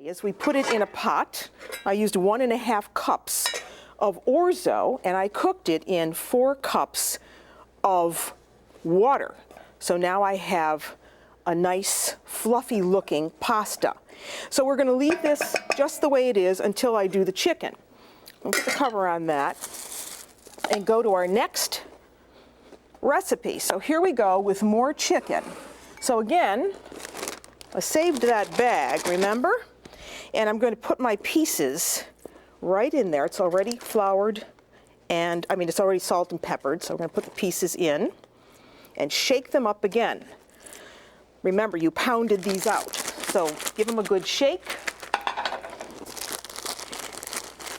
As we put it in a pot, I used 1.5 cups of Orzo, and I cooked it in 4 cups of water. So now I have a nice fluffy looking pasta. So we're going to leave this just the way it is until I do the chicken. I'll put the cover on that and go to our next recipe. So here we go with more chicken. So again, I saved that bag, remember? And I'm going to put my pieces right in there. It's already floured and, it's already salt and peppered. So we're going to put the pieces in and shake them up again. Remember, you pounded these out. So give them a good shake.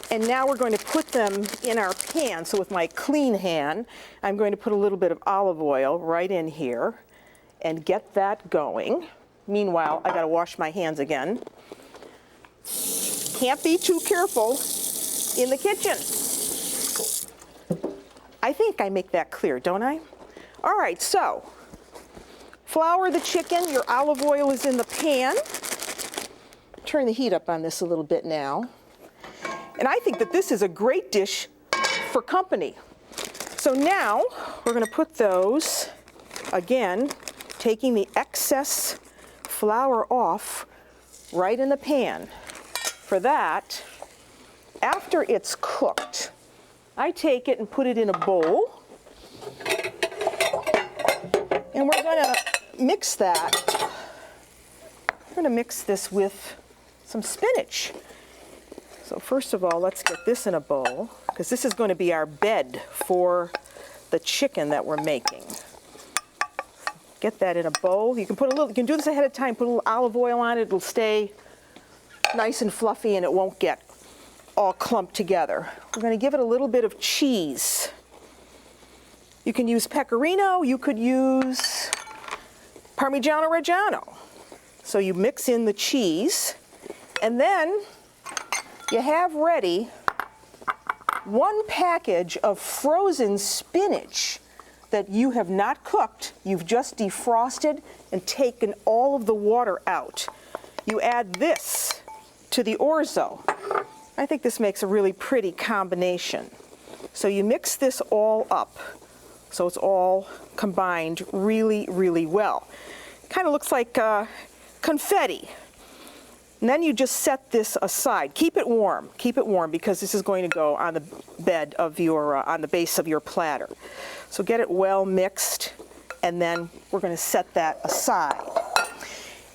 And now we're going to put them in our pan. So with my clean hand, I'm going to put a little bit of olive oil right in here and get that going. Meanwhile, I gotta wash my hands again. Can't be too careful in the kitchen. I think I make that clear, don't I? All right, so flour the chicken. Your olive oil is in the pan. Turn the heat up on this a little bit now. And I think that this is a great dish for company. So now we're going to put those, again, taking the excess flour off right in the pan. For that, after it's cooked, I take it and put it in a bowl. And we're going to mix that. We're going to mix this with some spinach. So first of all, let's get this in a bowl, because this is going to be our bed for the chicken that we're making. Get that in a bowl. You can put a little, you can do this ahead of time, put a little olive oil on it. It'll stay nice and fluffy and it won't get all clumped together. We're going to give it a little bit of cheese. You can use pecorino, you could use Parmigiano Reggiano. So you mix in the cheese, and then you have ready 1 package of frozen spinach that you have not cooked. You've just defrosted and taken all of the water out. You add this to the Orzo. I think this makes a really pretty combination. So you mix this all up so it's all combined really, really well. Kind of looks like confetti. And then you just set this aside. Keep it warm, because this is going to go on the bed of your, on the base of your platter. So get it well mixed, and then we're going to set that aside.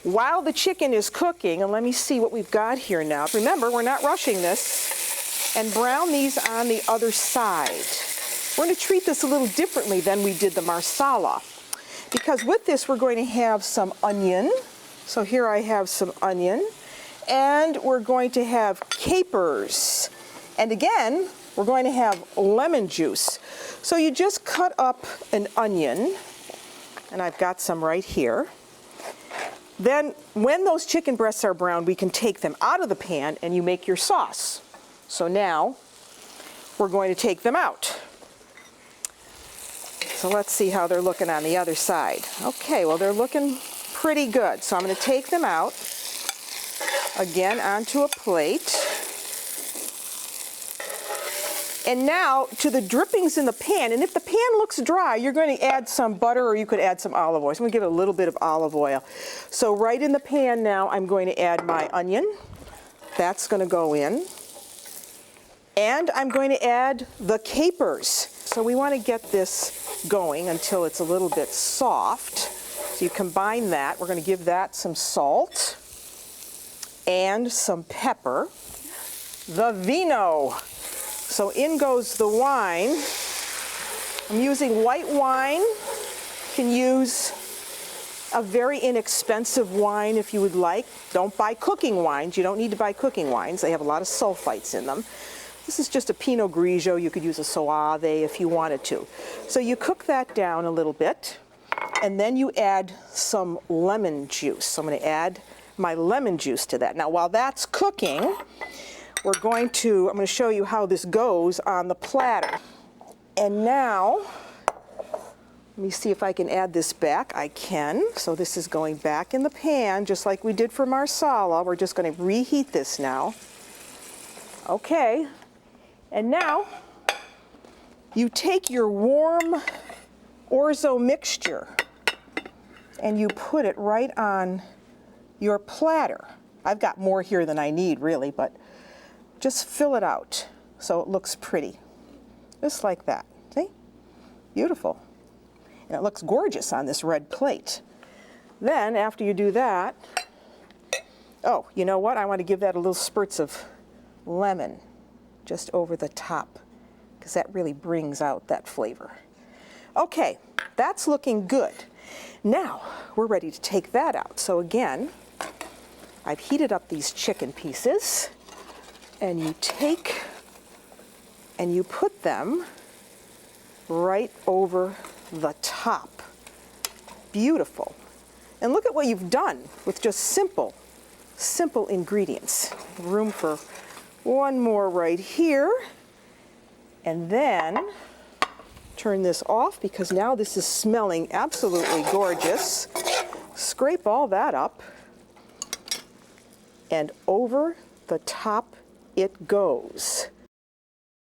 While the chicken is cooking, and let me see what we've got here now. Remember, we're not rushing this. And brown these on the other side. We're going to treat this a little differently than we did the marsala, because with this we're going to have some onion. So here I have some onion. And we're going to have capers. And again, we're going to have lemon juice. So you just cut up an onion, and I've got some right here. Then when those chicken breasts are brown, we can take them out of the pan and you make your sauce. So now we're going to take them out. So let's see how they're looking on the other side. Okay, well, they're looking pretty good. So I'm going to take them out. Again, onto a plate. And now to the drippings in the pan. And if the pan looks dry, you're going to add some butter, or you could add some olive oil. So I'm going to give it a little bit of olive oil. So right in the pan now, I'm going to add my onion. That's going to go in. And I'm going to add the capers. So we want to get this going until it's a little bit soft. So you combine that. We're going to give that some salt and some pepper. The vino. So in goes the wine. I'm using white wine. You can use a very inexpensive wine if you would like. Don't buy cooking wines. You don't need to buy cooking wines. They have a lot of sulfites in them. This is just a Pinot Grigio. You could use a Soave if you wanted to. So you cook that down a little bit, and then you add some lemon juice. So I'm going to add my lemon juice to that. Now while that's cooking, I'm going to show you how this goes on the platter. And now I'm Let me see if I can add this back. I can. So this is going back in the pan, just like we did for marsala. We're just going to reheat this now. Okay. And now you take your warm Orzo mixture and you put it right on your platter. I've got more here than I need, really, but just fill it out so it looks pretty. Just like that. See? Beautiful. And it looks gorgeous on this red plate. Then, after you do that, oh, you know what? I want to give that a little spurts of lemon just over the top, because that really brings out that flavor. Okay, that's looking good. Now, we're ready to take that out. So again, I've heated up these chicken pieces, and you take and you put them right over the top. Beautiful. And look at what you've done with just simple ingredients. Room for one more right here. And then turn this off, because now this is smelling absolutely gorgeous. Scrape all that up, and over the top it goes.